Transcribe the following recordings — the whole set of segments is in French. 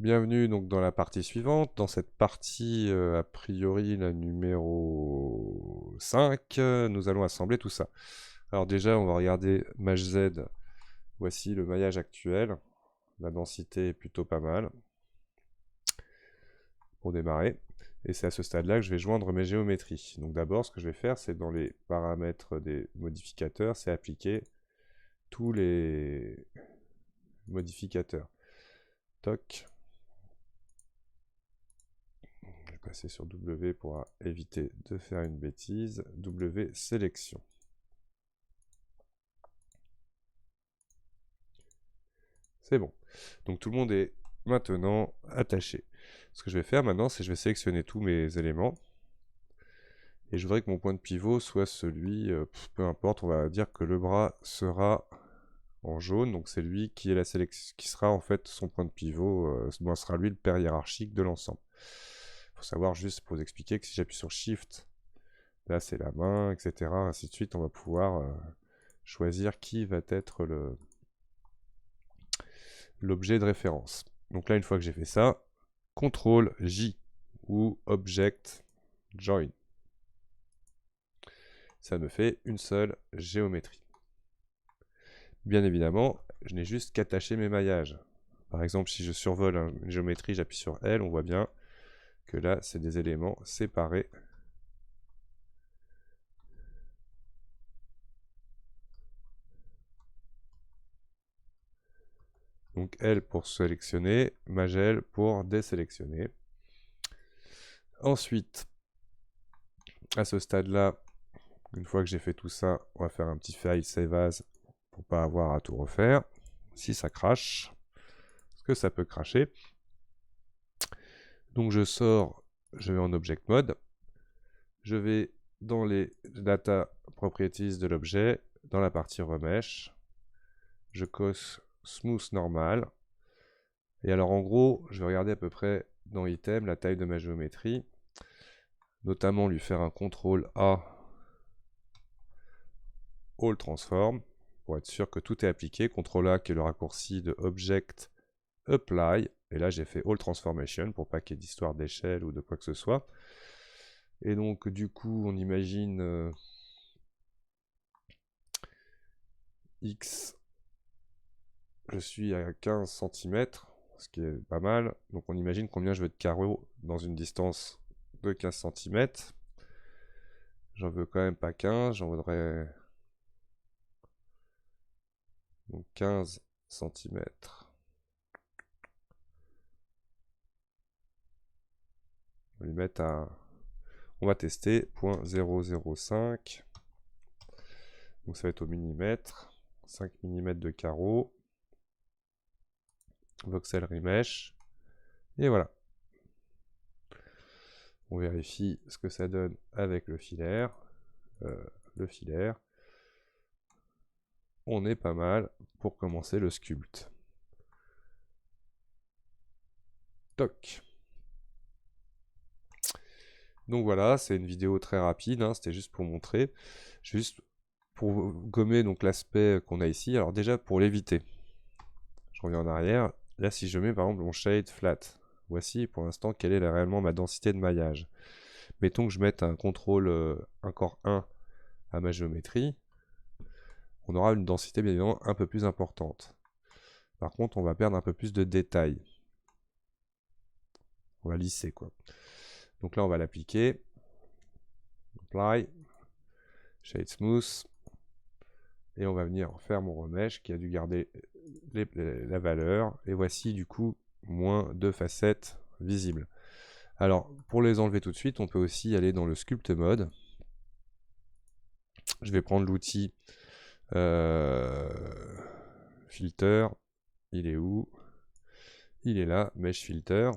Bienvenue donc dans la partie suivante. Dans cette partie, a priori la numéro 5, nous allons assembler tout ça. Alors déjà, on va regarder Maj Z. Voici le maillage actuel. La densité est plutôt pas mal pour démarrer. Et c'est à ce stade-là que je vais joindre mes géométries. Donc d'abord, ce que je vais faire, c'est dans les paramètres des modificateurs, c'est appliquer tous les modificateurs. Toc. Je vais passer sur W pour éviter de faire une bêtise. W sélection. C'est bon. Donc tout le monde est maintenant attaché. Ce que je vais faire maintenant, c'est que je vais sélectionner tous mes éléments. Et je voudrais que mon point de pivot soit celui, peu importe, on va dire que le bras sera en jaune. Donc c'est lui qui est qui sera en fait son point de pivot. Ce sera lui le père hiérarchique de l'ensemble. Il faut savoir juste pour vous expliquer que si j'appuie sur Shift, là c'est la main, etc. Ainsi de suite, on va pouvoir choisir qui va être l'objet de référence. Donc là, une fois que j'ai fait ça, CTRL J ou Object Join. Ça me fait une seule géométrie. Bien évidemment, je n'ai juste qu'attaché mes maillages. Par exemple, si je survole une géométrie, j'appuie sur L, on voit bien que là, c'est des éléments séparés. Donc L pour sélectionner, Maj-L pour désélectionner. Ensuite, à ce stade-là, une fois que j'ai fait tout ça, on va faire un petit file save as pour pas avoir à tout refaire. Si ça crache, parce que ça peut cracher. Donc je sors, je vais en Object Mode. Je vais dans les Data Properties de l'objet, dans la partie Remesh. Je coche Smooth Normal. Et alors en gros, je vais regarder à peu près dans Item la taille de ma géométrie. Notamment lui faire un CTRL A All Transform pour être sûr que tout est appliqué. CTRL A qui est le raccourci de Object Apply. Et là, j'ai fait All Transformation pour pas qu'il y ait d'histoire d'échelle ou de quoi que ce soit. Et donc, du coup, on imagine X, je suis à 15 cm, ce qui est pas mal. Donc, on imagine combien je veux de carreaux dans une distance de 15 cm. J'en veux quand même pas 15, j'en voudrais donc 15 cm. On va lui mettre à... On va tester 0.005. Donc ça va être au millimètre. 5 mm de carreau. Voxel Remesh. Et voilà. On vérifie ce que ça donne avec le filaire. On est pas mal pour commencer le sculpte. Toc. Donc voilà, c'est une vidéo très rapide, hein, c'était juste pour montrer. Juste pour gommer donc l'aspect qu'on a ici. Alors déjà pour l'éviter, je reviens en arrière. Là si je mets par exemple mon shade flat, voici pour l'instant quelle est réellement ma densité de maillage. Mettons que je mette un contrôle encore 1 à ma géométrie, on aura une densité bien évidemment un peu plus importante. Par contre on va perdre un peu plus de détails. On va lisser quoi. Donc là on va l'appliquer. Apply. Shade Smooth. Et on va venir faire mon remesh qui a dû garder la valeur. Et voici du coup moins 2 facettes visibles. Alors pour les enlever tout de suite, on peut aussi aller dans le Sculpt Mode. Je vais prendre l'outil Filter. Il est où? Il est là, Mesh Filter.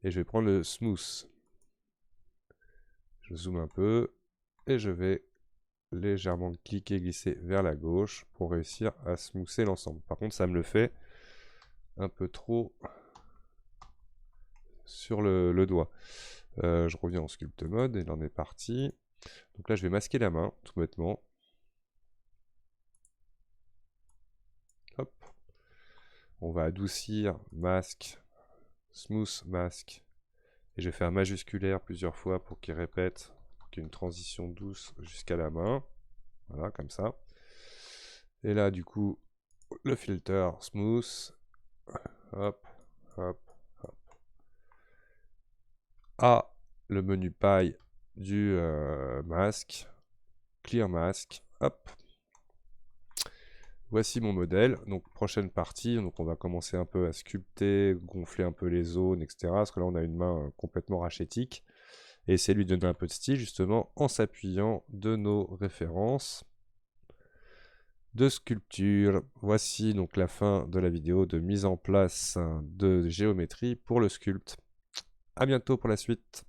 Et je vais prendre le Smooth. Je zoome un peu et je vais légèrement cliquer, glisser vers la gauche pour réussir à smoother l'ensemble. Par contre, ça me le fait un peu trop sur le doigt. Je reviens en Sculpt Mode et il en est parti. Donc là, je vais masquer la main, tout bêtement. Hop. On va adoucir, masque, smooth mask. Et je vais faire majusculaire plusieurs fois pour qu'il répète, pour qu'il y ait une transition douce jusqu'à la main. Voilà, comme ça. Et là, du coup, le filter smooth. Hop, hop, hop. A, le menu paille du masque. Clear mask. Hop. Voici mon modèle. Donc, prochaine partie. Donc, on va commencer un peu à sculpter, gonfler un peu les zones, etc. Parce que là, on a une main complètement rachétique. Et essayer de lui donner un peu de style, justement, en s'appuyant de nos références de sculpture. Voici donc la fin de la vidéo de mise en place de géométrie pour le sculpt. À bientôt pour la suite.